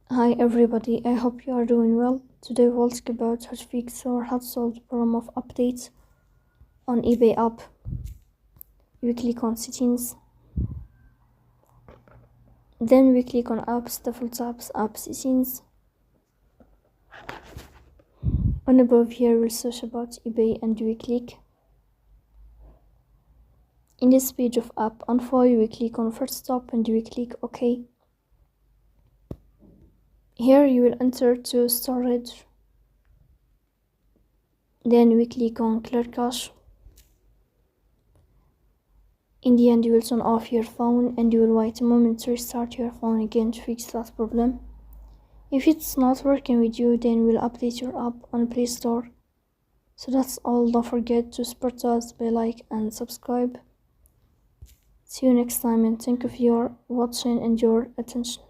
Hi everybody, I hope you are doing well. Today we'll talk about how to fix or how to solve the problem of updates on eBay app. We click on settings, then we click on apps, default apps, app settings. On above here we'll search about eBay and we click. In this page of app info we click on first stop and we click OK. Here you will enter to storage, then we click on clear cache. In the end you will turn off your phone and you will wait a moment to restart your phone again to fix that problem. If it's not working with you, then we'll update your app on Play Store. So that's all. Don't forget to support us by like and subscribe. See you next time and thank you for your watching and your attention.